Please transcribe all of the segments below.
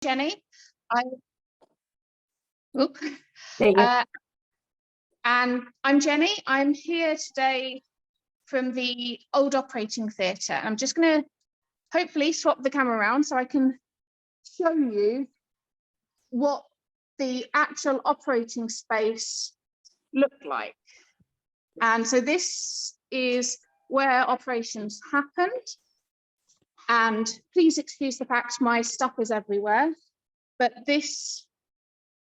Jenny. I, oop, There you go. and I'm Jenny. I'm here today from the Old Operating Theatre. I'm just going to hopefully swap the camera around so I can show you what the actual operating space looked like. And so this is where operations happened. And please excuse the fact my stuff is everywhere, but this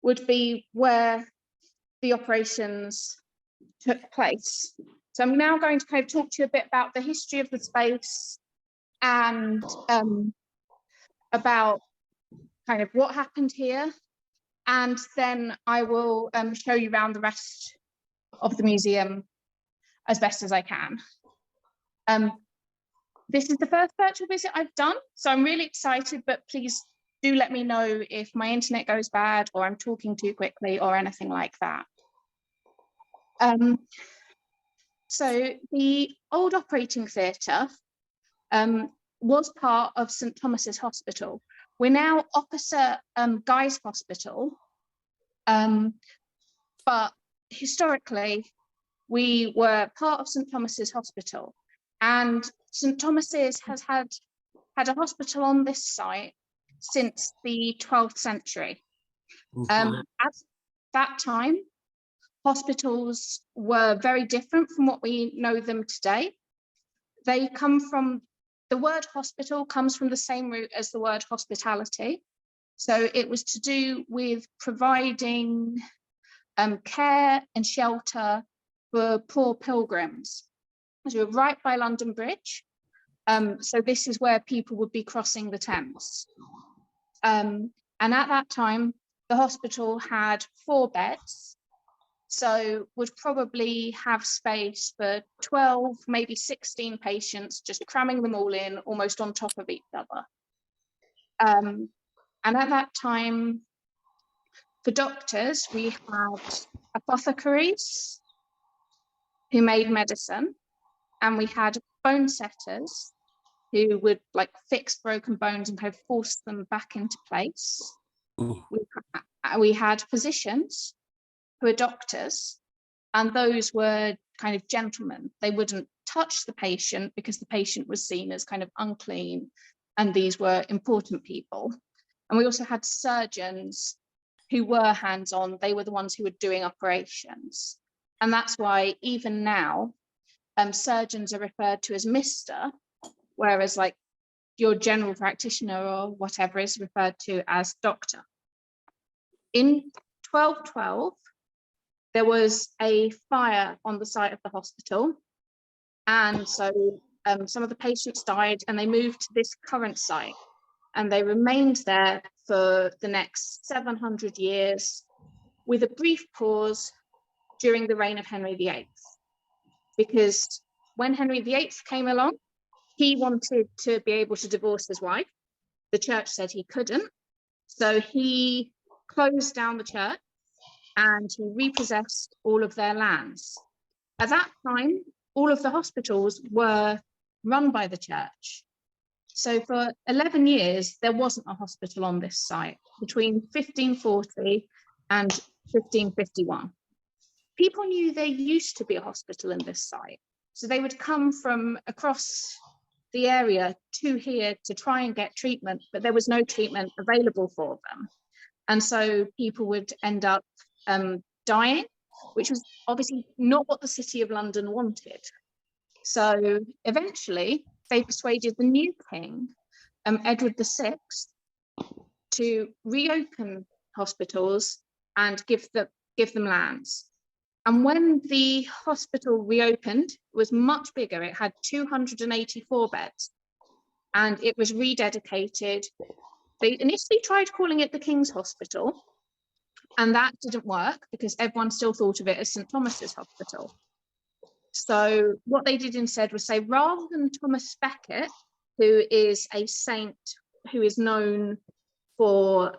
would be where the operations took place. So I'm now going to kind of talk to you a bit about the history of the space and about kind of what happened here. And then I will show you around the rest of the museum as best as I can. This is the first virtual visit I've done, so I'm really excited, but please do let me know if my internet goes bad or I'm talking too quickly or anything like that. So the Old Operating Theatre was part of St Thomas's Hospital. We're now opposite Guy's Hospital, but historically we were part of St Thomas's Hospital, and St Thomas's has had a hospital on this site since the 12th century. At that time, hospitals were very different from what we know them today. They come from, the word hospital comes from the same root as the word hospitality. So it was to do with providing care and shelter for poor pilgrims. So we're right by London Bridge. So this is where people would be crossing the Thames. And at that time, the hospital had 4 beds. So would probably have space for 12, maybe 16 patients, just cramming them all in almost on top of each other. And at that time, for doctors, we had apothecaries who made medicine, and we had bone setters who would like fix broken bones and kind of force them back into place. We had physicians who were doctors, and those were kind of gentlemen. They wouldn't touch the patient because the patient was seen as kind of unclean, and these were important people. And we also had surgeons who were hands-on. They were the ones who were doing operations. And that's why even now, surgeons are referred to as Mr., whereas like your general practitioner or whatever is referred to as doctor. In 1212, there was a fire on the site of the hospital. And so some of the patients died and they moved to this current site, and they remained there for the next 700 years with a brief pause during the reign of Henry VIII. Because when Henry VIII came along, he wanted to be able to divorce his wife. The church said he couldn't. So he closed down the church and he repossessed all of their lands. At that time, all of the hospitals were run by the church. So for 11 years, there wasn't a hospital on this site between 1540 and 1551. People knew there used to be a hospital in this site. So they would come from across the area to here to try and get treatment, but there was no treatment available for them. And so people would end up dying, which was obviously not what the City of London wanted. So eventually they persuaded the new king, Edward VI, to reopen hospitals and give them lands. And when the hospital reopened, it was much bigger. It had 284 beds, and it was rededicated. They initially tried calling it the King's Hospital, and that didn't work because everyone still thought of it as St Thomas's Hospital. So what they did instead was say, rather than Thomas Becket, who is a saint who is known for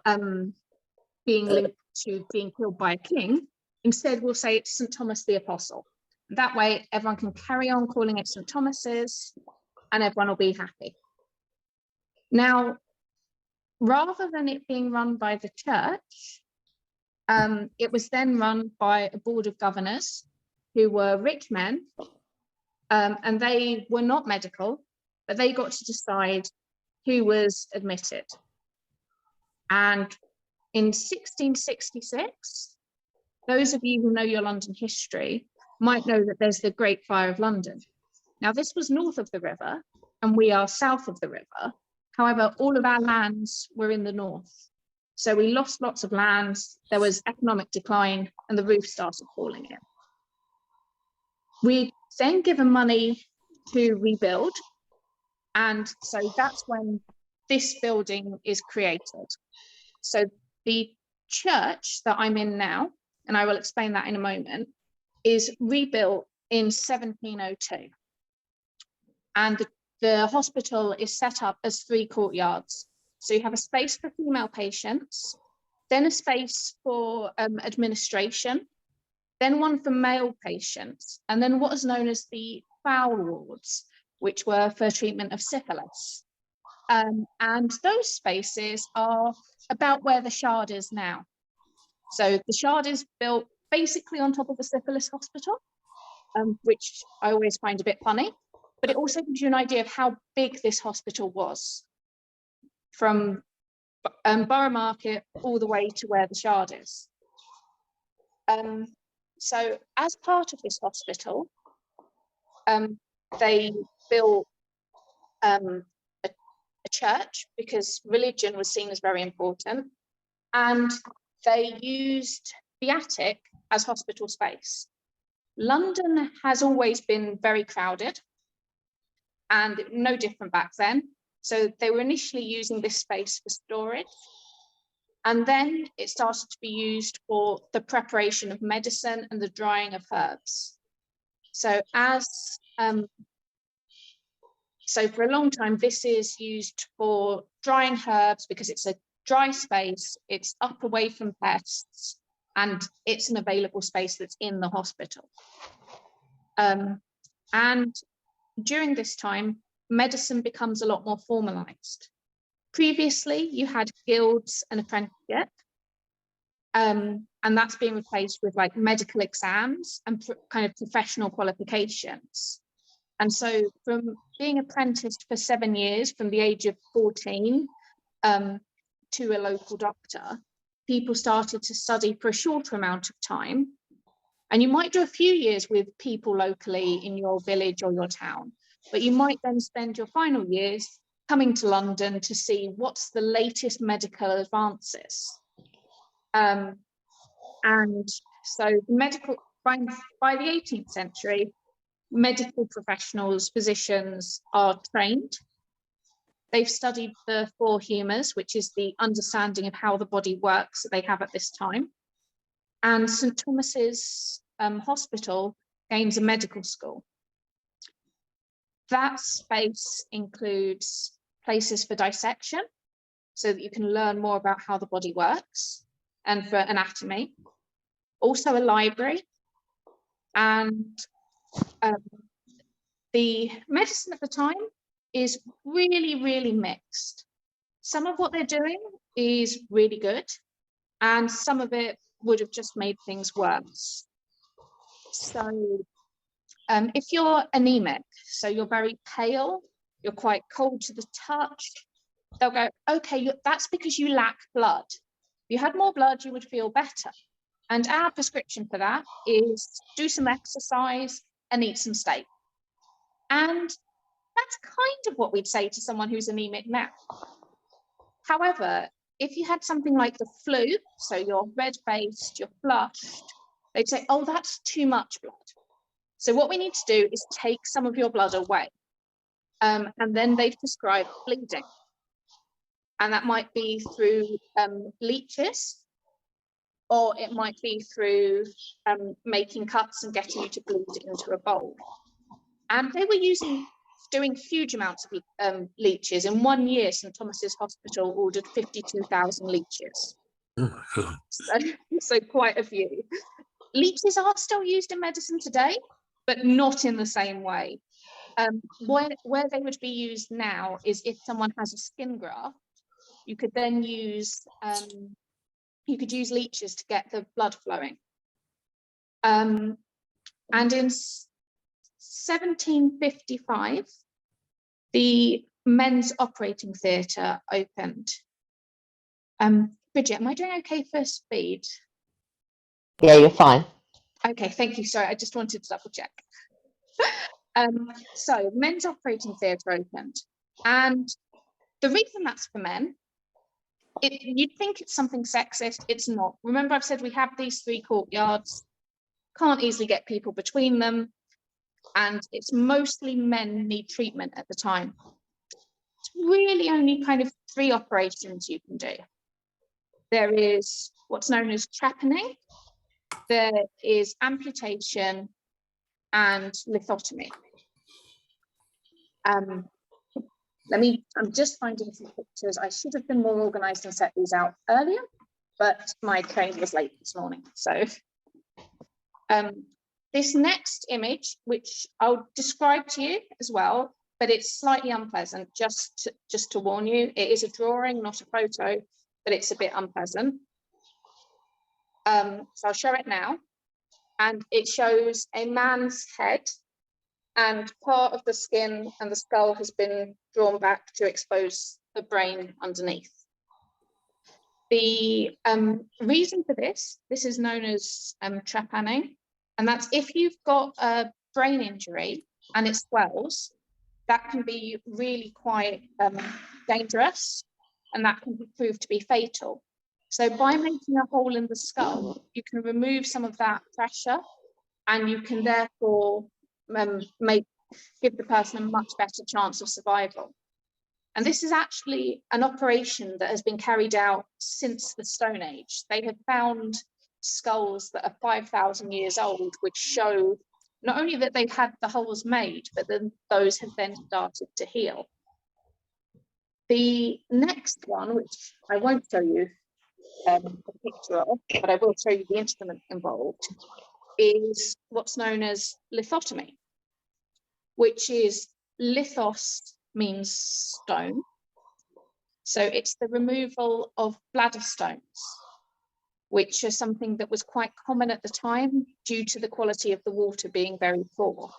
being linked to being killed by a king, instead we'll say it's St Thomas the Apostle. That way everyone can carry on calling it St Thomas's and everyone will be happy. Now, rather than it being run by the church, it was then run by a board of governors who were rich men, and they were not medical, but they got to decide who was admitted. And in 1666, those of you who know your London history might know that there's the Great Fire of London. Now, this was north of the river, and we are south of the river. However, all of our lands were in the north. So we lost lots of lands, there was economic decline, and the roof started falling in. We then given money to rebuild, and so that's when this building is created. So the church that I'm in now, and I will explain that in a moment, is rebuilt in 1702. And the hospital is set up as 3 courtyards. So you have a space for female patients, then a space for administration, then one for male patients, and then what is known as the foul wards, which were for treatment of syphilis. And those spaces are about where the Shard is now. So the Shard is built basically on top of a syphilis hospital, which I always find a bit funny, but it also gives you an idea of how big this hospital was, from Borough Market all the way to where the Shard is. So as part of this hospital, they built a church because religion was seen as very important, and they used the attic as hospital space. London has always been very crowded, and no different back then. So they were initially using this space for storage, and then it started to be used for the preparation of medicine and the drying of herbs. So so for a long time, this is used for drying herbs because it's a dry space, it's up away from pests, and it's an available space that's in the hospital. And during this time, medicine becomes a lot more formalized. Previously, you had guilds and apprenticeship, and that's being replaced with like medical exams and kind of professional qualifications. And so from being apprenticed for 7 years, from the age of 14 to a local doctor, people started to study for a shorter amount of time. And you might do a few years with people locally in your village or your town, but you might then spend your final years coming to London to see what's the latest medical advances. And so by the 18th century, medical professionals, physicians are trained. They've studied the 4 humours, which is the understanding of how the body works that they have at this time. And St Thomas's Hospital gains a medical school. That space includes places for dissection, so that you can learn more about how the body works, and for anatomy. Also a library, and the medicine at the time is really, really mixed. Some of what they're doing is really good, and some of it would have just made things worse. So if you're anemic, so you're very pale, you're quite cold to the touch, they'll go, okay, that's because you lack blood. If you had more blood, you would feel better. And our prescription for that is do some exercise and eat some steak. And that's kind of what we'd say to someone who's anemic now. However, if you had something like the flu, so you're red-faced, you're flushed, they'd say, oh, that's too much blood. So what we need to do is take some of your blood away. And then they'd prescribe bleeding. And that might be through leeches, or it might be through making cuts and getting you to bleed into a bowl. And they were doing huge amounts of leeches. In 1 year, St Thomas's Hospital ordered 52,000 leeches. Oh my God. So quite a few. Leeches are still used in medicine today, but not in the same way. Where they would be used now is if someone has a skin graft, you could then use leeches to get the blood flowing. And in 1755, the men's operating theatre opened. Bridget, am I doing okay for speed? Yeah, you're fine. Okay, thank you. Sorry, I just wanted to double check. So men's operating theatre opened, and the reason that's for men, you'd think it's something sexist. It's not. Remember, I've said we have these 3 courtyards, can't easily get people between them, and it's mostly men need treatment at the time. It's really only kind of 3 operations you can do. There is what's known as trepanning, there is amputation, and lithotomy. I'm just finding some pictures. I should have been more organized and set these out earlier, but my train was late this morning. So this next image, which I'll describe to you as well, but it's slightly unpleasant, just to warn you. It is a drawing, not a photo, but it's a bit unpleasant. So I'll show it now. And it shows a man's head, and part of the skin and the skull has been drawn back to expose the brain underneath. The reason for this is known as trepanning, and that's if you've got a brain injury and it swells, that can be really quite dangerous, and that can prove to be fatal. So by making a hole in the skull, you can remove some of that pressure, and you can therefore give the person a much better chance of survival. And this is actually an operation that has been carried out since the Stone Age. They have found skulls that are 5,000 years old, which show not only that they've had the holes made, but then those have then started to heal. The next one, which I won't show you a picture of, but I will show you the instrument involved, is what's known as lithotomy, which is lithos means stone. So it's the removal of bladder stones, which is something that was quite common at the time due to the quality of the water being very poor.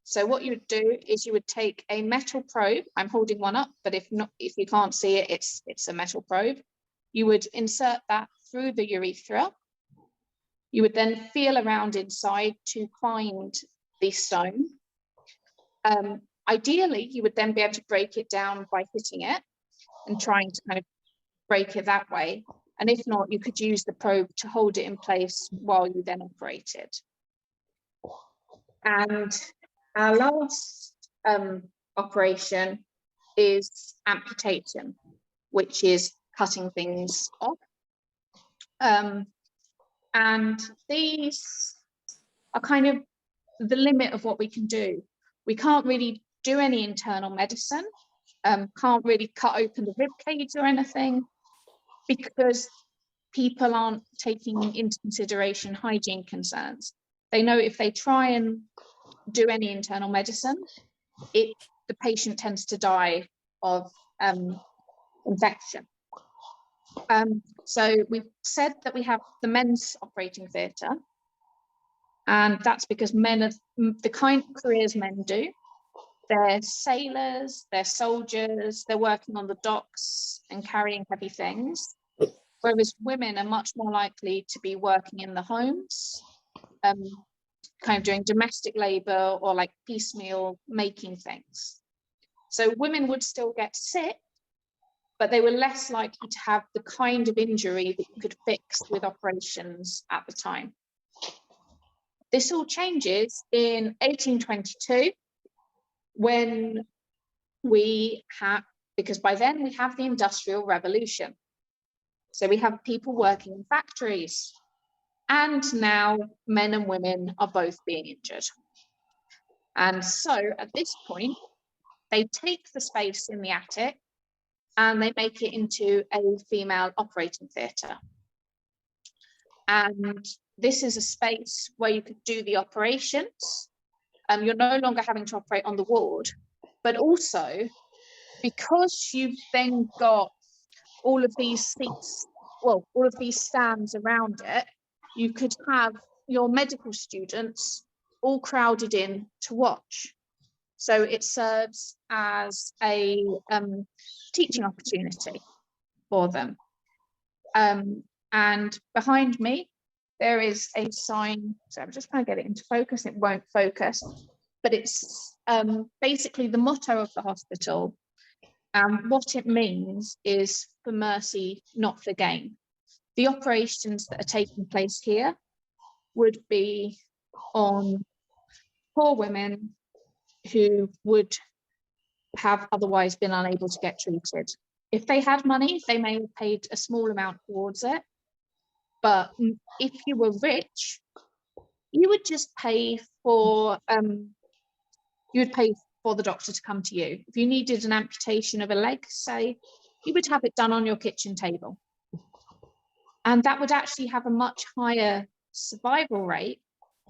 So what you would do is you would take a metal probe. I'm holding one up, but if you can't see it, it's a metal probe. You would insert that through the urethra. You would then feel around inside to find the stone. Ideally, you would then be able to break it down by hitting it and trying to kind of break it that way. And if not, you could use the probe to hold it in place while you then operated. And our last operation is amputation, which is cutting things off. And these are kind of the limit of what we can do. We can't really do any internal medicine, can't really cut open the rib cage or anything, because people aren't taking into consideration hygiene concerns. They know if they try and do any internal medicine, the patient tends to die of infection. So we've said that we have the men's operating theatre, and that's because men are the kind of careers men do. They're sailors, they're soldiers, they're working on the docks and carrying heavy things, whereas women are much more likely to be working in the homes, kind of doing domestic labour or like piecemeal making things. So women would still get sick, but they were less likely to have the kind of injury that you could fix with operations at the time. This all changes in 1822 when we have, because by then we have the Industrial Revolution. So we have people working in factories, and now men and women are both being injured. And so at this point, they take the space in the attic and they make it into a female operating theatre. And this is a space where you could do the operations. You're no longer having to operate on the ward, but also because you've then got all of these seats, well, all of these stands around it, you could have your medical students all crowded in to watch. So it serves as a teaching opportunity for them. And behind me, there is a sign. So I'm just trying to get it into focus. It won't focus, but it's basically the motto of the hospital. What it means is for mercy, not for gain. The operations that are taking place here would be on poor women who would have otherwise been unable to get treated. If they had money, they may have paid a small amount towards it. But if you were rich, you would just pay for the doctor to come to you. If you needed an amputation of a leg, say, you would have it done on your kitchen table. And that would actually have a much higher survival rate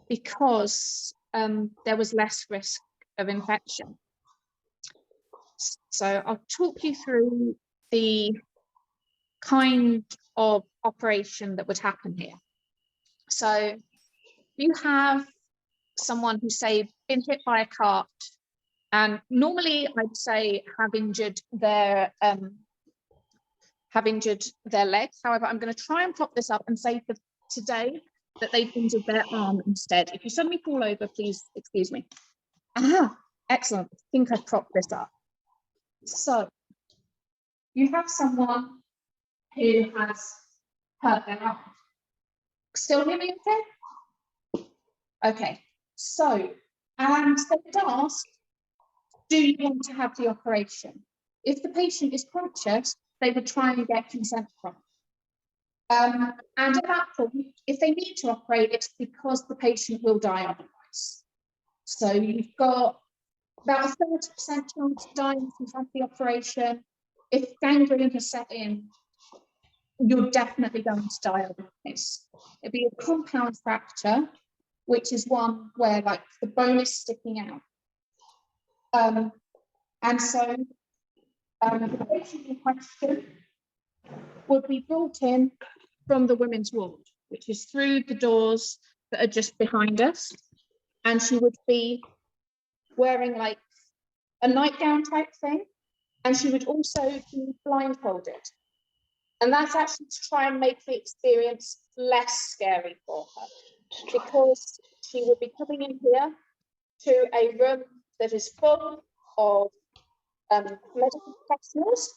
because there was less risk of infection. So I'll talk you through the kind of operation that would happen here. So you have someone who, say, been hit by a cart, and normally I'd say have injured their leg. However, I'm going to try and prop this up and say for today that they've injured their arm instead. If you suddenly fall over, please excuse me. Excellent. I think I've propped this up. So you have someone who has hurt their arm. Still hear me okay? Okay, so, and they would ask, do you want to have the operation? If the patient is conscious, they would try and get consent from. And at that point, if they need to operate, it's because the patient will die otherwise. So you've got about a 30% chance of dying if you have the operation. If gangrene has set in, you're definitely going to die otherwise. It'd be a compound fracture, which is one where like the bone is sticking out. And so the patient in question would be brought in from the women's ward, which is through the doors that are just behind us. And she would be wearing like a nightgown type thing. And she would also be blindfolded. And that's actually to try and make the experience less scary for her, because she would be coming in here to a room that is full of medical professionals,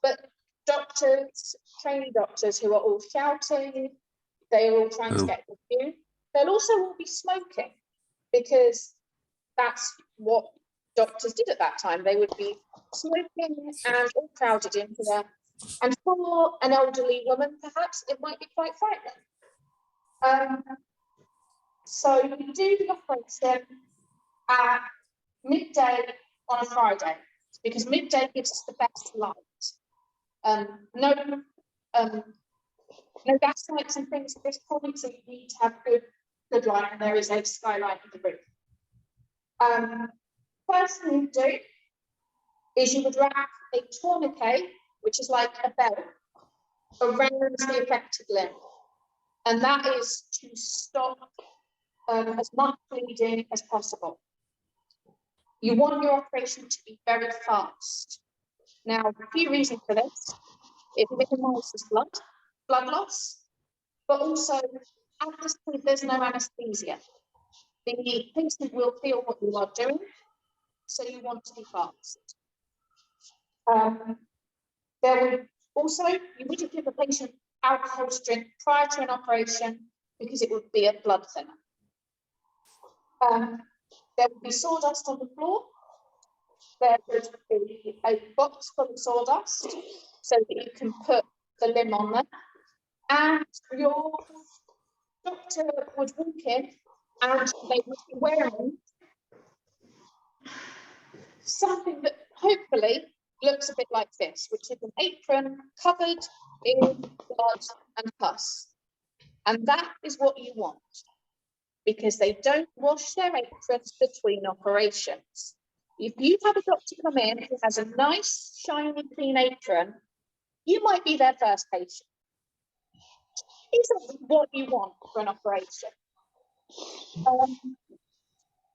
but doctors, trainee doctors who are all shouting, they're all trying to get with you. They'll also all be smoking, because that's what doctors did at that time. They would be smoking and all crowded into there. And for an elderly woman, perhaps, it might be quite frightening. So we do the operation at midday on a Friday, because midday gives us the best light. No gas lights and things at this point, so you need to have good light, and there is a skylight in the room. First thing you do is you would wrap a tourniquet, which is like a belt, around the affected limb. And that is to stop as much bleeding as possible. You want your operation to be very fast. Now, a few reasons for this. It minimises blood loss, but also at this point, there's no anaesthesia. The patient will feel what you are doing, so you want to be fast. There would also, you wouldn't give the patient alcohol to drink prior to an operation, because it would be a blood thinner. There would be sawdust on the floor. There would be a box full of sawdust so that you can put the limb on there. And your doctor would walk in and they would be wearing something that hopefully looks a bit like this, which is an apron covered in blood and pus. And that is what you want, because they don't wash their aprons between operations. If you have a doctor come in who has a nice, shiny, clean apron, you might be their first patient. Isn't what you want for an operation.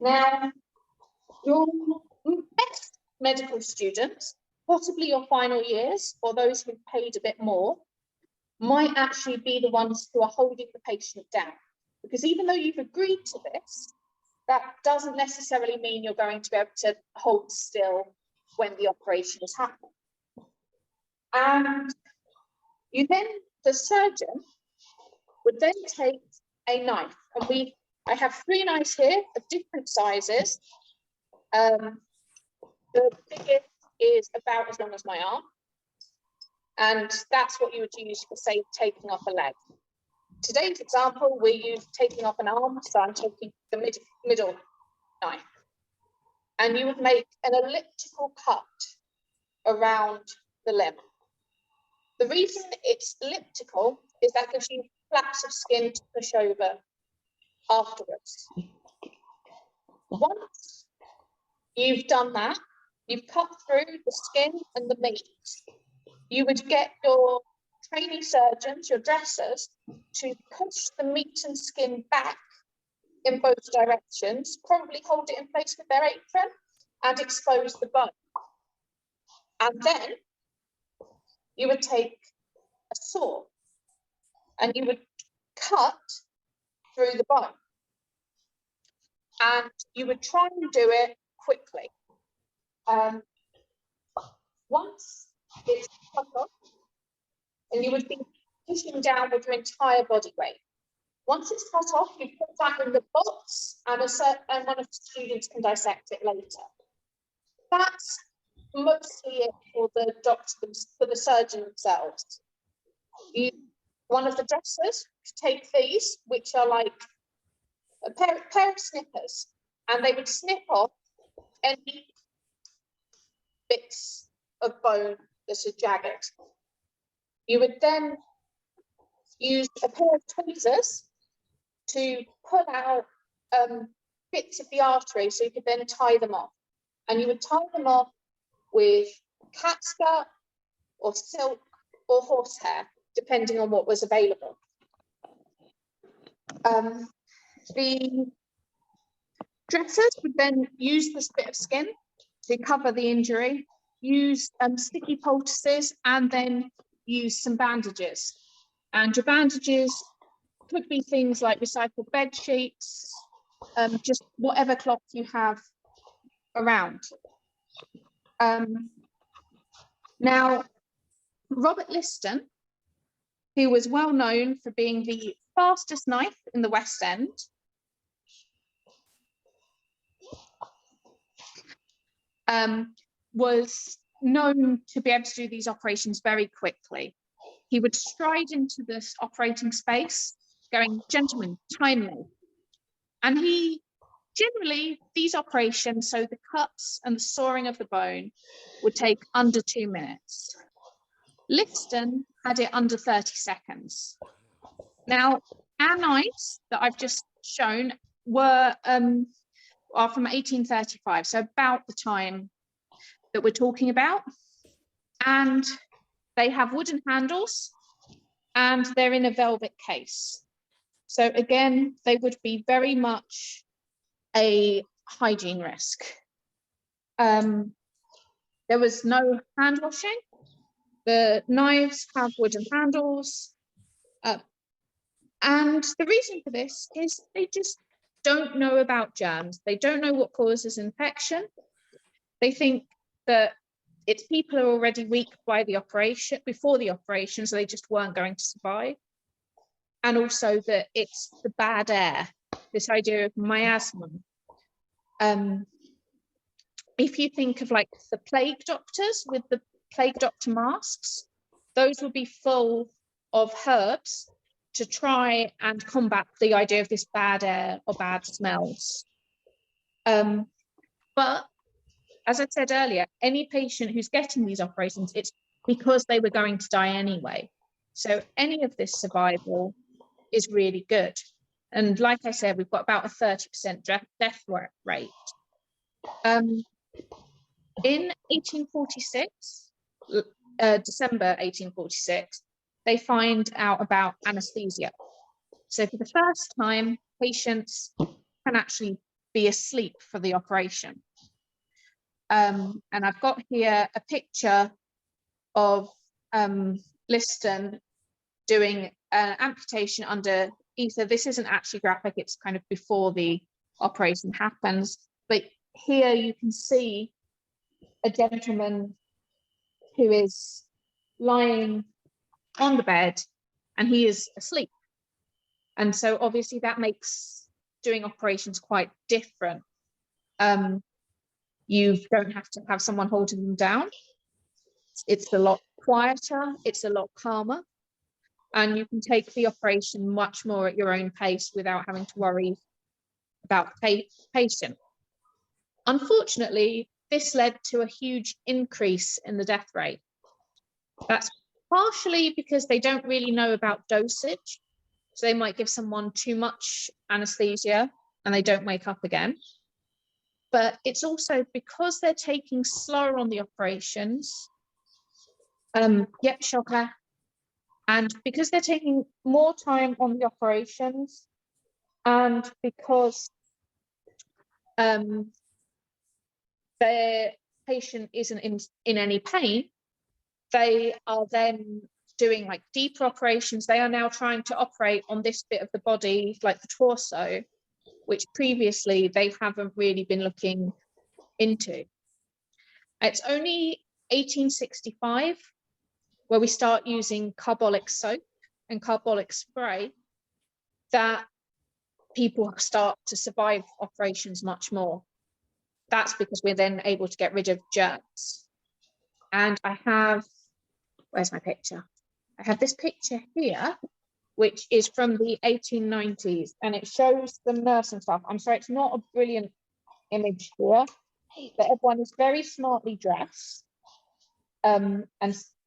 Now, your best medical students, possibly your final years, or those who've paid a bit more, might actually be the ones who are holding the patient down. Because even though you've agreed to this, that doesn't necessarily mean you're going to be able to hold still when the operation is happening. And you then, the surgeon would then take a knife, and I have 3 knives here of different sizes. The biggest is about as long as my arm, and that's what you would use for, say, taking off a leg. Today's example, we're taking off an arm, so I'm taking the middle knife, and you would make an elliptical cut around the limb. The reason it's elliptical is that gives you flaps of skin to push over afterwards. Once you've done that, you've cut through the skin and the meat, you would get your trainee surgeons, your dressers, to push the meat and skin back in both directions, probably hold it in place with their apron and expose the bone. And then you would take a saw and you would cut through the bone. And you would try and do it quickly. Once it's cut off, and you would be pushing down with your entire body weight. Once it's cut off, you put that in the box, and one of the students can dissect it later. That's mostly it for the doctors, for the surgeon themselves. One of the dressers take these, which are like a pair of snippers, and they would snip off any bits of bone that are jagged. You would then use a pair of tweezers to pull out bits of the artery, so you could then tie them off. And you would tie them off with catgut or silk or horsehair, depending on what was available. The dressers would then use this bit of skin to cover the injury, use sticky poultices, and then use some bandages. And your bandages could be things like recycled bed sheets, just whatever cloth you have around. Now, Robert Liston, who was well known for being the fastest knife in the West End, was known to be able to do these operations very quickly. He would stride into this operating space going, "Gentlemen, time me." And generally, these operations, so the cuts and the sawing of the bone, would take under 2 minutes. Liston had it under 30 seconds. Now, our knives that I've just shown are from 1835, so about the time that we're talking about. And they have wooden handles and they're in a velvet case. So again, they would be very much a hygiene risk. There was no hand washing. The knives have wooden handles. And the reason for this is they just don't know about germs. They don't know what causes infection. They think that it's people who are already weak by the operation, before the operation, so they just weren't going to survive. And also that it's the bad air, this idea of miasma. If you think of like the plague doctors with the plague doctor masks, those would be full of herbs to try and combat the idea of this bad air or bad smells. But as I said earlier, any patient who's getting these operations, it's because they were going to die anyway. So any of this survival is really good. And like I said, we've got about a 30% death rate. In 1846, December 1846, they find out about anesthesia. So for the first time, patients can actually be asleep for the operation. And I've got here a picture of Liston doing an amputation under ether. This isn't actually graphic, it's kind of before the operation happens. But here you can see a gentleman who is lying on the bed and he is asleep. And so obviously that makes doing operations quite different. You don't have to have someone holding them down. It's a lot quieter, it's a lot calmer, and you can take the operation much more at your own pace without having to worry about the patient. Unfortunately, this led to a huge increase in the death rate. That's partially because they don't really know about dosage. So they might give someone too much anesthesia and they don't wake up again. But it's also because they're taking slower on the operations. Yep, shocker. And because they're taking more time on the operations, and because their patient isn't in any pain, they are then doing like deeper operations. They are now trying to operate on this bit of the body, like the torso, which previously they haven't really been looking into. It's only 1865 where we start using carbolic soap and carbolic spray that people start to survive operations much more. That's because we're then able to get rid of germs. And I have, where's my picture? I have this picture here, which is from the 1890s, and it shows the nursing staff. I'm sorry, it's not a brilliant image here, but everyone is very smartly dressed. And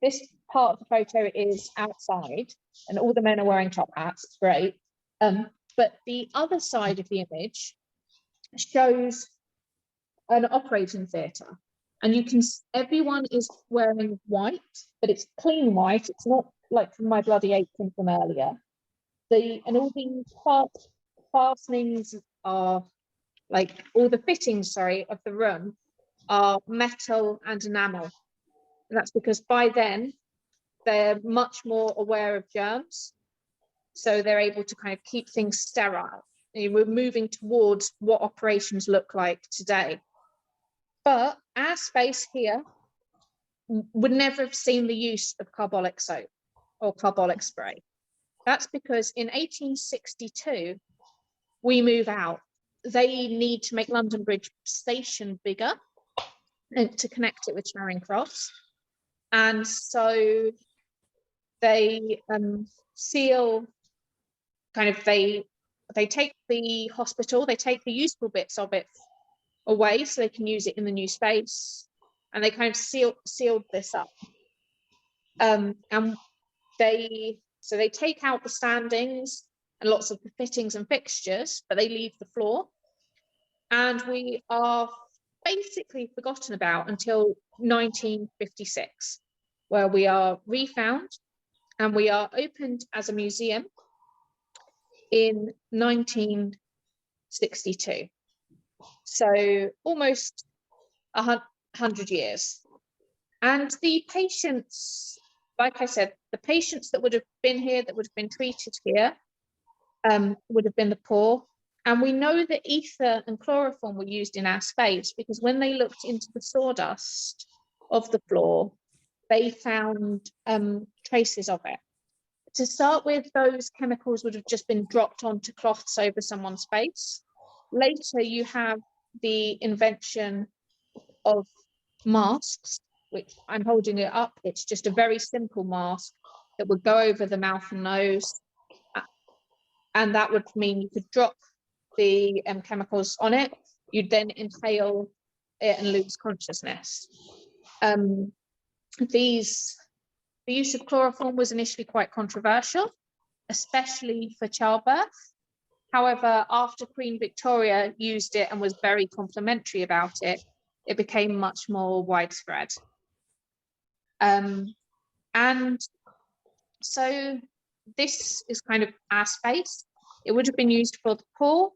this part of the photo is outside, and all the men are wearing top hats. It's great. But the other side of the image shows an operating theatre, and you can, everyone is wearing white, but it's clean white. It's not like from my bloody apron from earlier. And all the fastenings are like, all the fittings, sorry, of the room are metal and enamel. And that's because by then they're much more aware of germs. So they're able to kind of keep things sterile. And we're moving towards what operations look like today. But our space here would never have seen the use of carbolic soap or carbolic spray. That's because in 1862, we move out. They need to make London Bridge Station bigger and to connect it with Charing Cross. And so they seal, kind of, they take the hospital, they take the useful bits of it away so they can use it in the new space, and they kind of sealed this up. And they take out the standings and lots of the fittings and fixtures, but they leave the floor. And we are basically forgotten about until 1956, where we are refound and we are opened as a museum in 1962. So almost 100 years. And the patients, like I said, the patients that would have been here, that would have been treated here, would have been the poor. And we know that ether and chloroform were used in our space because when they looked into the sawdust of the floor, they found traces of it. To start with, those chemicals would have just been dropped onto cloths over someone's face. Later, you have the invention of masks, which I'm holding it up. It's just a very simple mask that would go over the mouth and nose. And that would mean you could drop the chemicals on it. You'd then inhale it and lose consciousness. The use of chloroform was initially quite controversial, especially for childbirth. However, after Queen Victoria used it and was very complimentary about it, it became much more widespread. And so this is kind of our space. It would have been used for the poor,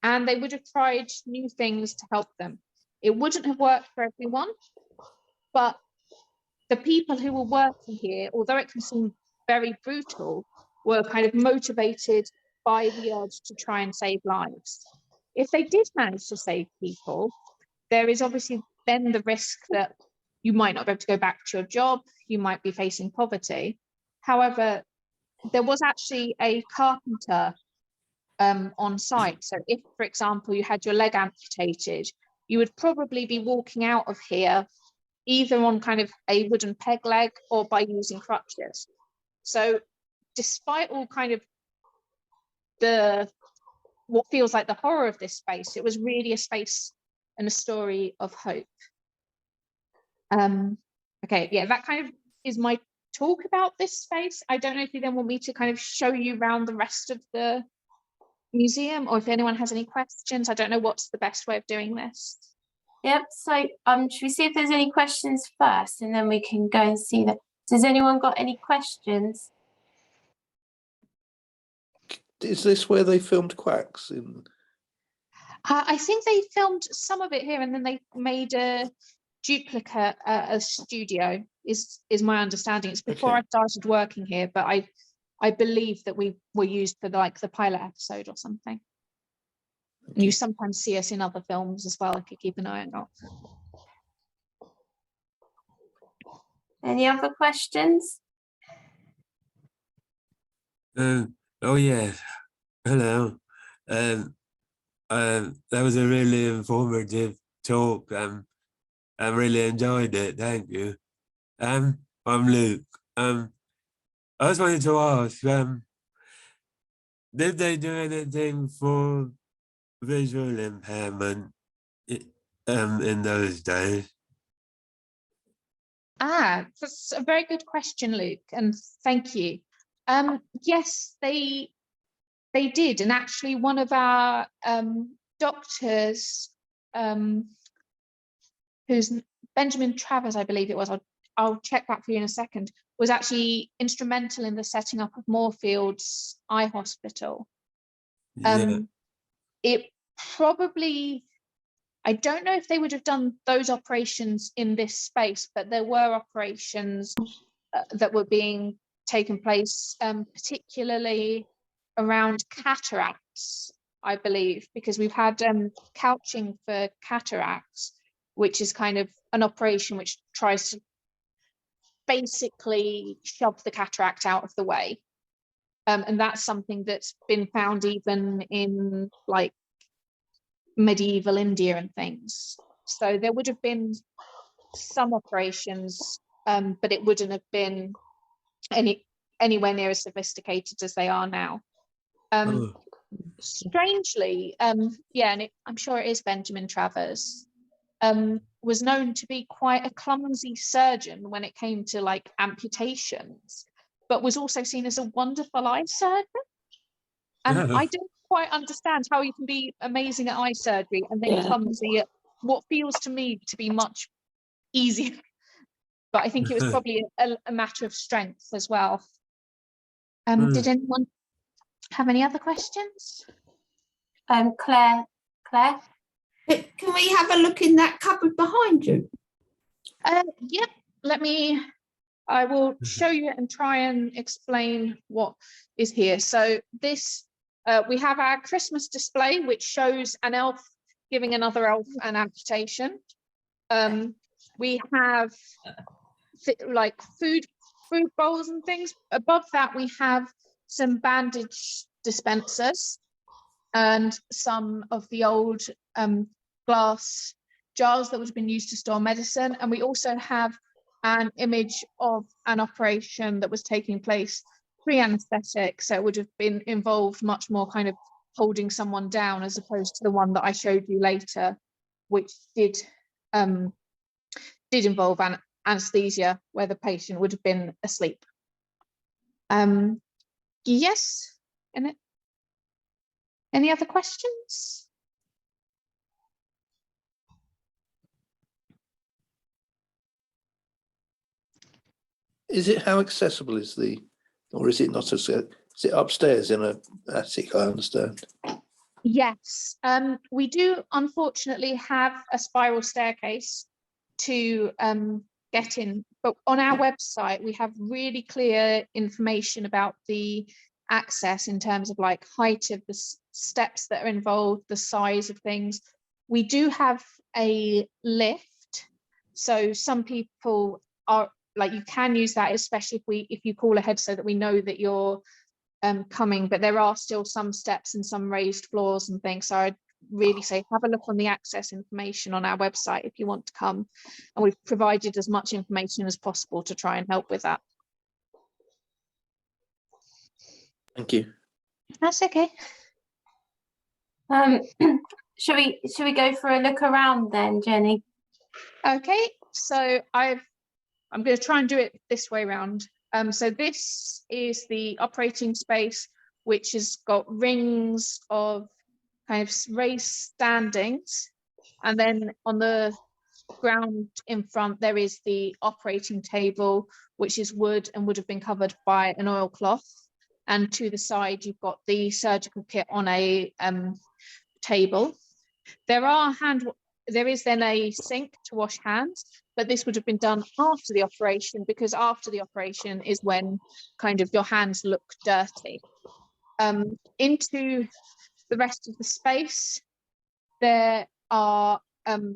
and they would have tried new things to help them. It wouldn't have worked for everyone, but the people who were working here, although it can seem very brutal, were kind of motivated by the urge to try and save lives. If they did manage to save people, there is obviously then the risk that you might not be able to go back to your job, you might be facing poverty. However, there was actually a carpenter on site. So if, for example, you had your leg amputated, you would probably be walking out of here either on kind of a wooden peg leg or by using crutches. So despite all kind of what feels like the horror of this space, it was really a space and a story of hope. Okay, yeah, that kind of is my talk about this space. I don't know if you then want me to kind of show you around the rest of the museum, or if anyone has any questions. I don't know what's the best way of doing this. Yep, so should we see if there's any questions first, and then we can go and see that. Has anyone got any questions? Is this where they filmed Quacks in? I think they filmed some of it here, and then they made a duplicate, a studio, is my understanding. It's before Okay. I started working here, but I believe that we were used for like the pilot episode or something. And you sometimes see us in other films as well, if you keep an eye out. Any other questions? Oh yeah, hello. That was a really informative talk. I really enjoyed it. Thank you. I'm Luke. I just wanted to ask, did they do anything for visual impairment in those days? That's a very good question, Luke, and thank you. Yes, they did, and actually one of our doctors, who's Benjamin Travers, I believe it was, I'll check that for you in a second, was actually instrumental in the setting up of Moorfields Eye Hospital. Yeah. It probably, I don't know if they would have done those operations in this space, but there were operations that were being taken place, particularly around cataracts, I believe, because we've had couching for cataracts, which is kind of an operation which tries to basically shove the cataract out of the way. And that's something that's been found even in like medieval India and things. So there would have been some operations, but it wouldn't have been anywhere near as sophisticated as they are now. Strangely, yeah, and I'm sure it is Benjamin Travers, was known to be quite a clumsy surgeon when it came to like amputations, but was also seen as a wonderful eye surgeon. And I don't quite understand how you can be amazing at eye surgery and then clumsy at what feels to me to be much easier. But I think it was probably a matter of strength as well. Did anyone have any other questions? Claire? Can we have a look in that cupboard behind you? Yep, I will show you and try and explain what is here. So this, we have our Christmas display, which shows an elf giving another elf an amputation. We have like food bowls and things. Above that, we have some bandage dispensers and some of the old glass jars that would have been used to store medicine. And we also have an image of an operation that was taking place pre-anesthetic, so it would have been involved much more kind of holding someone down, as opposed to the one that I showed you later, which did involve anesthesia, where the patient would have been asleep. Yes, any other questions? Is it, how accessible is the, or is it not as, is it upstairs in a attic, I understand? Yes, we do unfortunately have a spiral staircase to get in, but on our website we have really clear information about the access in terms of like height of the steps that are involved, the size of things. We do have a lift, so some people are like, you can use that, especially if you call ahead so that we know that you're coming, but there are still some steps and some raised floors and things. So I'd really say have a look on the access information on our website if you want to come, and we've provided as much information as possible to try and help with that. Thank you. That's okay. Should we go for a look around then, Jenny? Okay, so I'm going to try and do it this way around. So this is the operating space, which has got rings of kind of raised standings, and then on the ground in front there is the operating table, which is wood and would have been covered by an oilcloth, and to the side you've got the surgical kit on a table. There is then a sink to wash hands, but this would have been done after the operation, because after the operation is when kind of your hands look dirty. Into the rest of the space, there are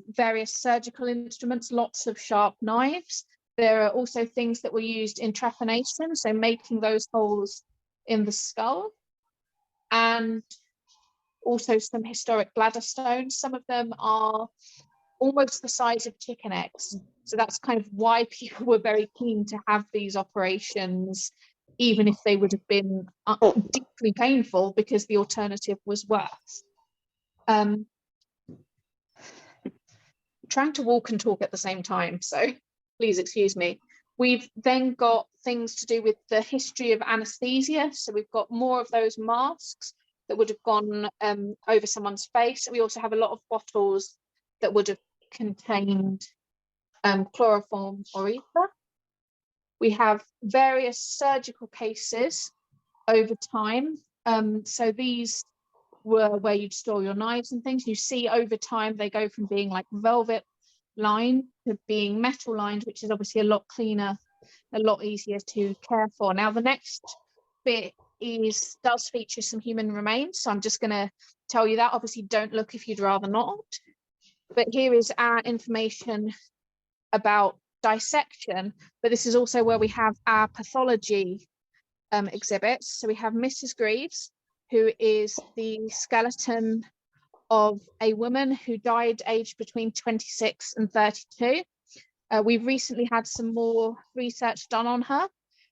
various surgical instruments, lots of sharp knives. There are also things that were used in trepanation, so making those holes in the skull, and also some historic bladder stones. Some of them are almost the size of chicken eggs. So that's kind of why people were very keen to have these operations, even if they would have been deeply painful, because the alternative was worse. Trying to walk and talk at the same time, so please excuse me. We've then got things to do with the history of anesthesia. So we've got more of those masks that would have gone over someone's face. We also have a lot of bottles that would have contained chloroform or ether. We have various surgical cases over time. So these were where you'd store your knives and things. You see over time they go from being like velvet lined to being metal lined, which is obviously a lot cleaner, a lot easier to care for. Now the next bit does feature some human remains, so I'm just going to tell you that. Obviously don't look if you'd rather not, but here is our information about dissection. But this is also where we have our pathology exhibits. So we have Mrs. Greaves, who is the skeleton of a woman who died aged between 26 and 32. We've recently had some more research done on her.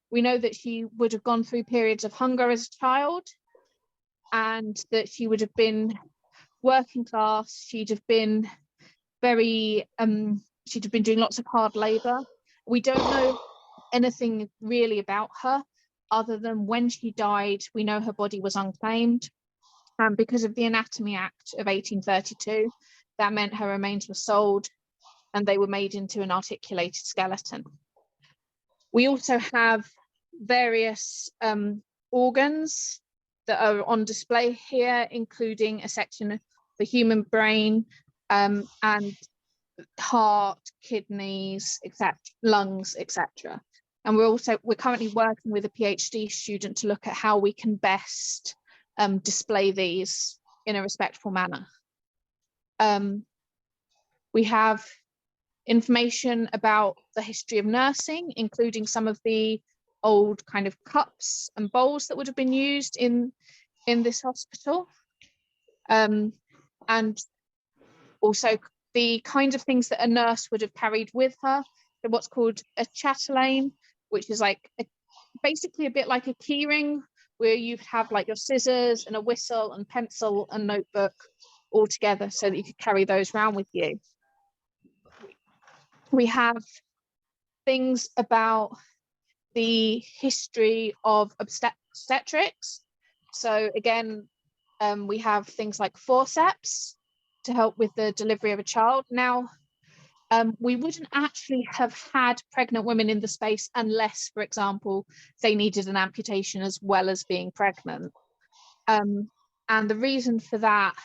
We know that she would have gone through periods of hunger as a child, and that she would have been working class. She'd have been doing lots of hard labor. We don't know anything really about her, other than when she died, we know her body was unclaimed. And because of the Anatomy Act of 1832, that meant her remains were sold and they were made into an articulated skeleton. We also have various organs that are on display here, including a section of the human brain, and heart, kidneys, etc., lungs, etc. And we're currently working with a PhD student to look at how we can best display these in a respectful manner. We have information about the history of nursing, including some of the old kind of cups and bowls that would have been used in this hospital, and also the kind of things that a nurse would have carried with her. So what's called a chatelaine, which is like basically a bit like a key ring, where you have like your scissors and a whistle and pencil and notebook all together, so that you could carry those around with you. We have things about the history of obstetrics. So again, we have things like forceps to help with the delivery of a child. Now, We wouldn't actually have had pregnant women in the space unless, for example, they needed an amputation as well as being pregnant. And the reason for that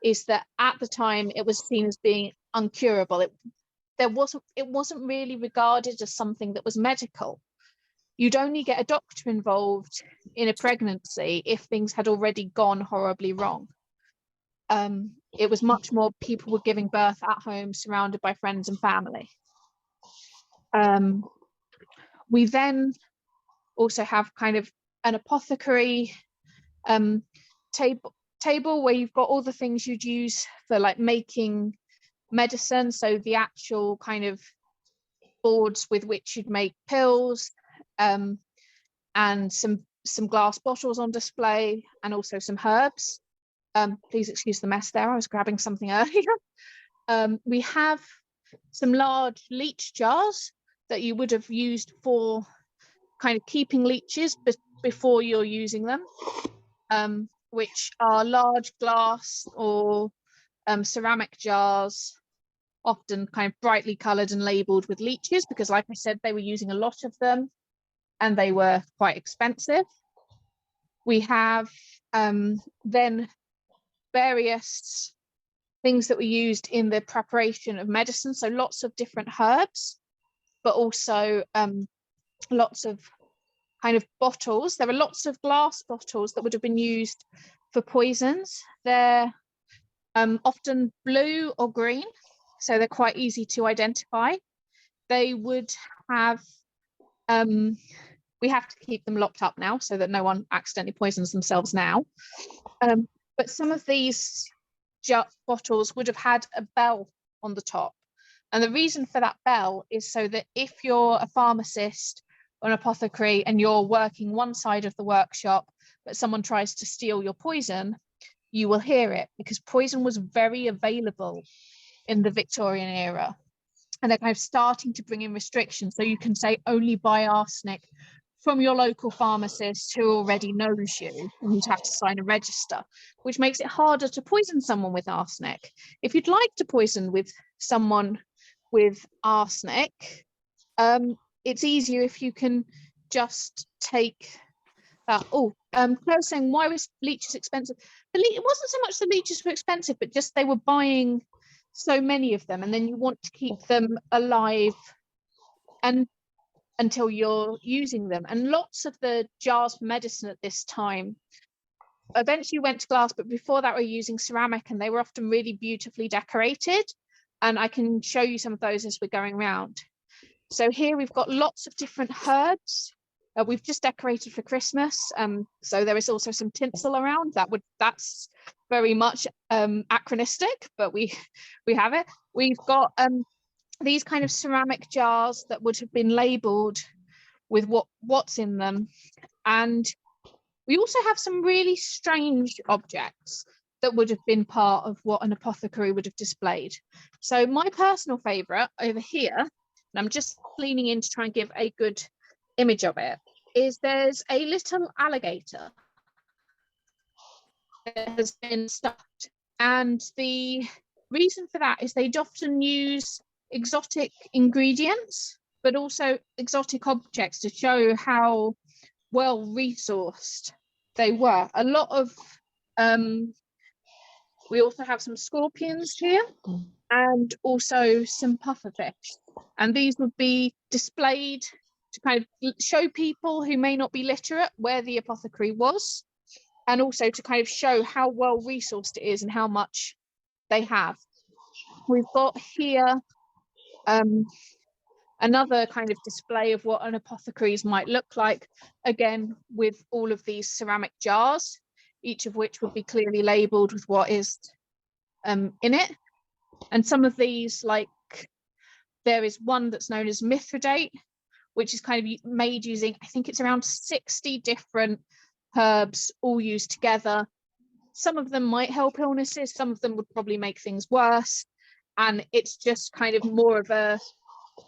is that at the time it was seen as being uncurable. It wasn't really regarded as something that was medical. You'd only get a doctor involved in a pregnancy if things had already gone horribly wrong. It was much more people were giving birth at home, surrounded by friends and family. We then also have kind of an apothecary table where you've got all the things you'd use for like making medicine. So the actual kind of boards with which you'd make pills, and some glass bottles on display, and also some herbs. Please excuse the mess there, I was grabbing something earlier. We have some large leech jars that you would have used for kind of keeping leeches before you're using them, which are large glass or ceramic jars, often kind of brightly coloured and labelled with leeches, because like I said, they were using a lot of them and they were quite expensive. We have then various things that were used in the preparation of medicine, so lots of different herbs, but also lots of kind of bottles. There are lots of glass bottles that would have been used for poisons. They're often blue or green, so they're quite easy to identify. They would have, we have to keep them locked up now so that no one accidentally poisons themselves now. But some of these bottles would have had a bell on the top. And the reason for that bell is so that if you're a pharmacist or an apothecary and you're working one side of the workshop, but someone tries to steal your poison, you will hear it, because poison was very available in the Victorian era. And they're kind of starting to bring in restrictions. So you can say only buy arsenic from your local pharmacist who already knows you, and you'd have to sign a register, which makes it harder to poison someone with arsenic. If you'd like to poison with someone with arsenic, it's easier if you can just take that. Claire's saying, why was leeches expensive? It wasn't so much the leeches were expensive, but just they were buying so many of them, and then you want to keep them alive and until you're using them. And lots of the jars for medicine at this time eventually went to glass, but before that were using ceramic, and they were often really beautifully decorated. And I can show you some of those as we're going around. So here we've got lots of different herbs. We've just decorated for Christmas, so there is also some tinsel around. That's very much anachronistic, but we have it. We've got these kind of ceramic jars that would have been labelled with what's in them, and we also have some really strange objects that would have been part of what an apothecary would have displayed. So my personal favourite over here, and I'm just leaning in to try and give a good image of it, is there's a little alligator that has been stuffed, and the reason for that is they'd often use exotic ingredients but also exotic objects to show how well resourced they were. A lot of we also have some scorpions here and also some pufferfish, and these would be displayed to kind of show people who may not be literate where the apothecary was, and also to kind of show how well resourced it is and how much they have. We've got here another kind of display of what an apothecary's might look like, again with all of these ceramic jars, each of which would be clearly labelled with what is in it. And some of these, like there is one that's known as Mithridate, which is kind of made using, I think it's around 60 different herbs all used together. Some of them might help illnesses, some of them would probably make things worse. And it's just kind of more of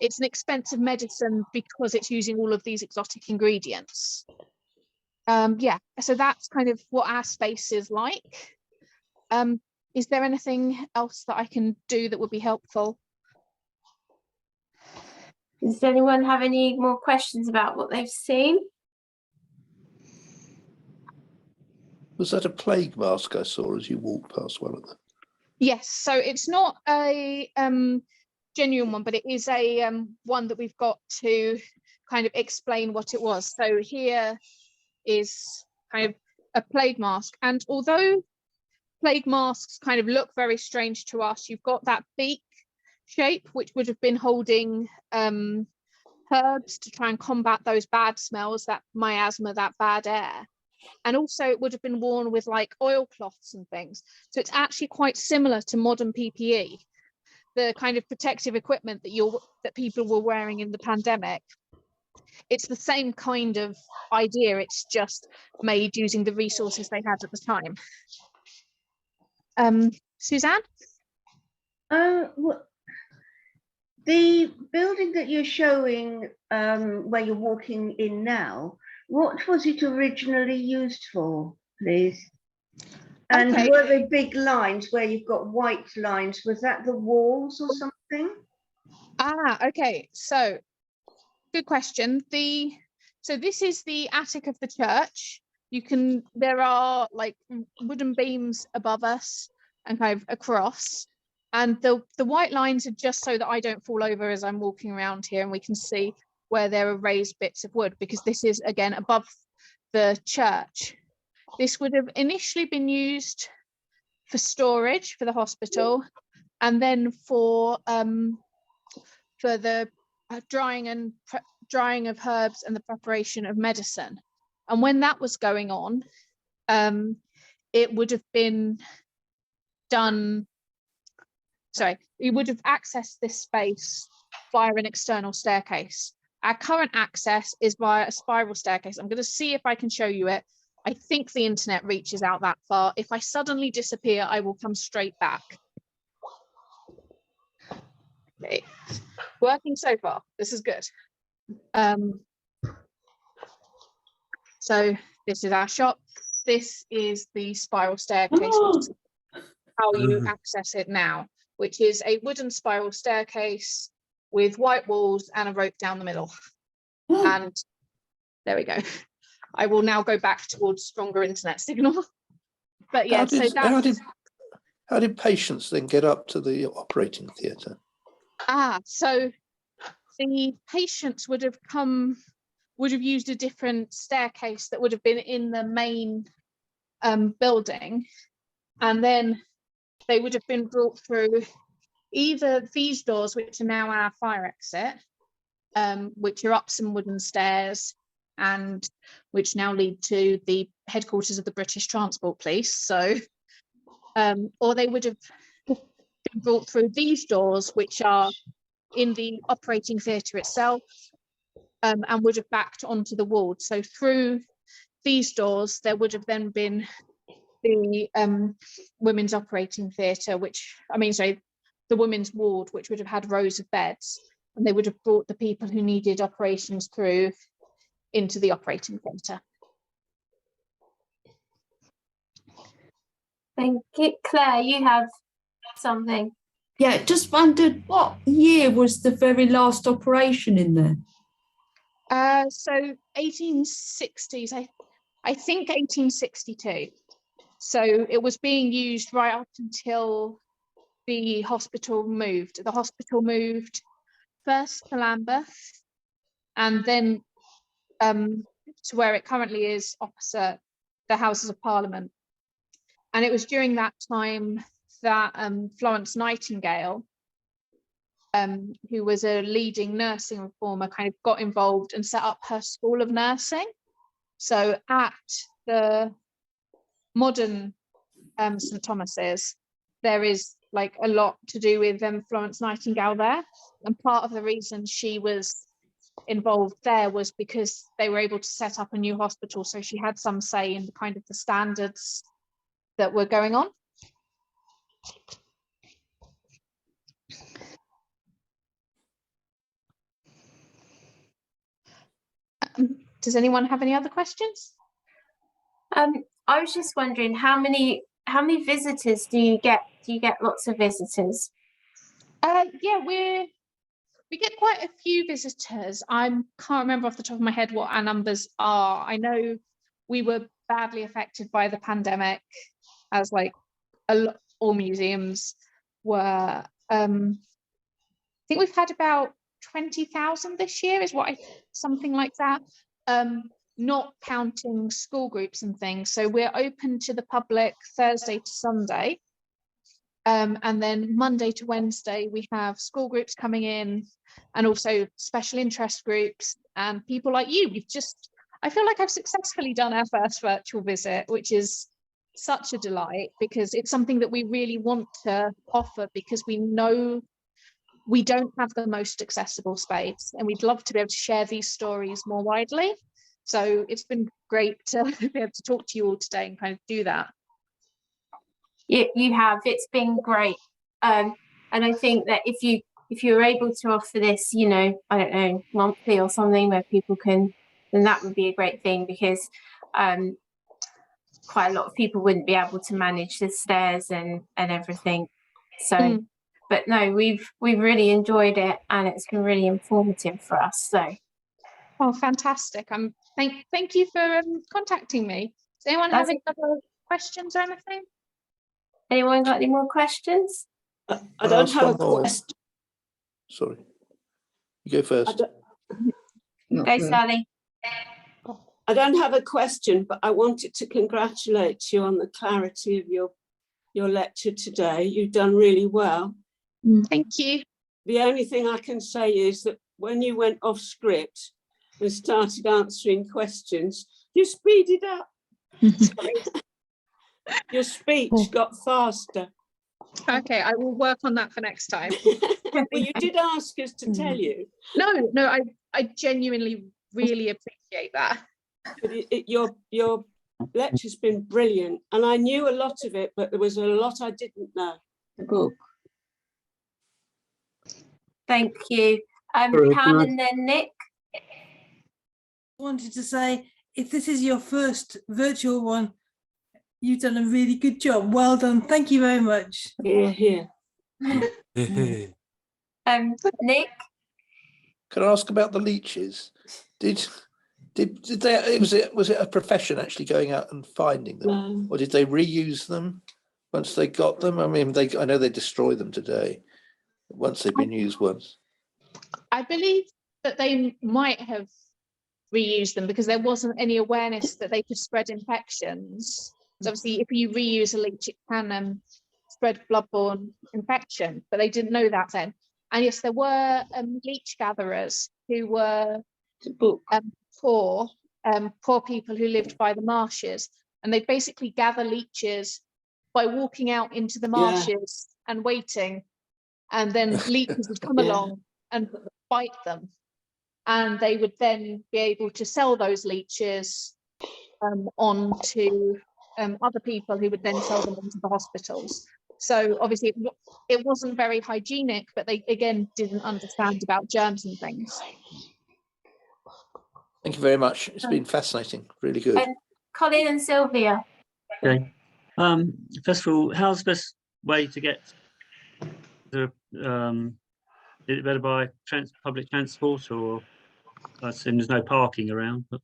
it's an expensive medicine because it's using all of these exotic ingredients. Yeah, so that's kind of what our space is like. Is there anything else that I can do that would be helpful? Does anyone have any more questions about what they've seen? Was that a plague mask I saw as you walked past one of them? Yes, so it's not a genuine one, but it is a one that we've got to kind of explain what it was. So here is kind of a plague mask, and although plague masks kind of look very strange to us, you've got that beak shape which would have been holding herbs to try and combat those bad smells, that miasma, that bad air. And also it would have been worn with like oilcloths and things. So it's actually quite similar to modern PPE, the kind of protective equipment that people were wearing in the pandemic. It's the same kind of idea, it's just made using the resources they had at the time. Suzanne? The building that you're showing where you're walking in now, what was it originally used for, please? And Okay. were they big lines where you've got white lines? Was that the walls or something? Okay, so good question. So this is the attic of the church. There are like wooden beams above us and kind of across, and the white lines are just so that I don't fall over as I'm walking around here, and we can see where there are raised bits of wood, because this is again above the church. This would have initially been used for storage for the hospital, and then for the drying of herbs and the preparation of medicine. And when that was going on, it would have been done, you would have accessed this space via an external staircase. Our current access is via a spiral staircase. I'm going to see if I can show you it. I think the internet reaches out that far. If I suddenly disappear, I will come straight back. Okay, working so far. This is good. So this is our shop. This is the spiral staircase, which is how you access it now, which is a wooden spiral staircase with white walls and a rope down the middle. And there we go. I will now go back towards stronger internet signal. But yeah, How did patients then get up to the operating theatre? So the patients would have used a different staircase that would have been in the main building, and then they would have been brought through either these doors, which are now our fire exit, which are up some wooden stairs, and which now lead to the headquarters of the British Transport Police. So, or they would have been brought through these doors, which are in the operating theatre itself, and would have backed onto the ward. So through these doors, there would have then been the women's operating theatre, the women's ward, which would have had rows of beds, and they would have brought the people who needed operations through into the operating theatre. Thank you. Claire, you have something. Yeah, just wondered what year was the very last operation in there? So 1860s, I think 1862. So it was being used right up until the hospital moved. The hospital moved first to Lambeth, and then to where it currently is opposite the Houses of Parliament. And it was during that time that Florence Nightingale, who was a leading nursing reformer, kind of got involved and set up her school of nursing. So at the modern St Thomas's, there is like a lot to do with Florence Nightingale there. And part of the reason she was involved there was because they were able to set up a new hospital. So she had some say in kind of the standards that were going on. Does anyone have any other questions? I was just wondering how many visitors do you get? Do you get lots of visitors? Yeah, we get quite a few visitors. I can't remember off the top of my head what our numbers are. I know we were badly affected by the pandemic, as like all museums were. I think we've had about 20,000 this year, is what something like that. Not counting school groups and things. So we're open to the public Thursday to Sunday. And then Monday to Wednesday, we have school groups coming in and also special interest groups and people like you. I feel like I've successfully done our first virtual visit, which is such a delight because it's something that we really want to offer because we know we don't have the most accessible space and we'd love to be able to share these stories more widely. So it's been great to be able to talk to you all today and kind of do that. You have, it's been great. And I think that if you're able to offer this, you know, I don't know, monthly or something where people can, then that would be a great thing because quite a lot of people wouldn't be able to manage the stairs and everything. So, but no, we've really enjoyed it and it's been really informative for us. So. Oh, fantastic. Thank you for contacting me. Does anyone have any other questions or anything? Anyone got any more questions? I don't have a question. Sorry. You go first. Go, Sally. I don't have a question, but I wanted to congratulate you on the clarity of your lecture today. You've done really well. Thank you. The only thing I can say is that when you went off script and started answering questions, you speeded up. Your speech got faster. Okay, I will work on that for next time. Well, you did ask us to tell you. No, I genuinely really appreciate that. But your lecture's been brilliant, and I knew a lot of it, but there was a lot I didn't know. The book. Thank you. Pam and then Nick. Wanted to say, if this is your first virtual one, you've done a really good job. Well done. Thank you very much. Here. Nick. Can I ask about the leeches? Did they? Was it a profession actually going out and finding them, No. or did they reuse them once they got them? I mean, I know they destroy them today once they've been used once. I believe that they might have reused them because there wasn't any awareness that they could spread infections. So obviously, if you reuse a leech, it can spread bloodborne infection, but they didn't know that then. And yes, there were leech gatherers who were poor people who lived by the marshes, and they basically gather leeches by walking out into the marshes and waiting, and then leeches would come along and bite them, and they would then be able to sell those leeches on to other people who would then sell them into the hospitals. So obviously it wasn't very hygienic, but they again didn't understand about germs and things. Thank you very much. It's been fascinating. Really good. And Colin and Sylvia. Okay. First of all, how's the best way to get the? Is it better by public transport, or I assume there's no parking around? But...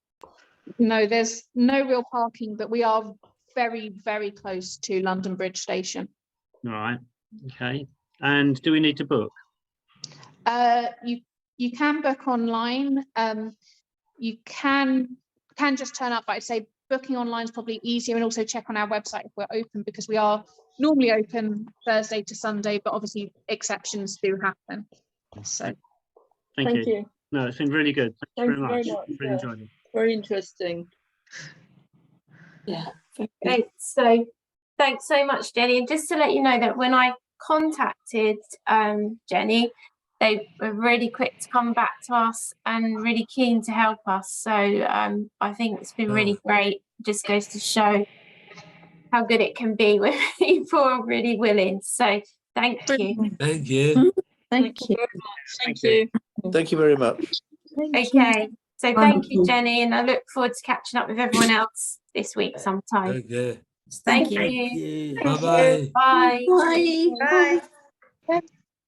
No, there's no real parking, but we are very, very close to London Bridge Station. All right. Okay. And do we need to book? You can book online. You can just turn up, but I'd say booking online is probably easier, and also check on our website if we're open, because we are normally open Thursday to Sunday, but obviously exceptions do happen. So thank you. No, it's been really good. Thank you very much. Really enjoyed it. Very interesting. Yeah. Great. So thanks so much, Jenny. And just to let you know that when I contacted Jenny, they were really quick to come back to us and really keen to help us. So I think it's been really great. Just goes to show how good it can be when people are really willing. So thank you. Thank you. Thank you very much. Thank you. Thank you very much. Okay. So thank you, Jenny, and I look forward to catching up with everyone else this week sometime. Okay. Thank you. Bye-bye. Bye. Bye.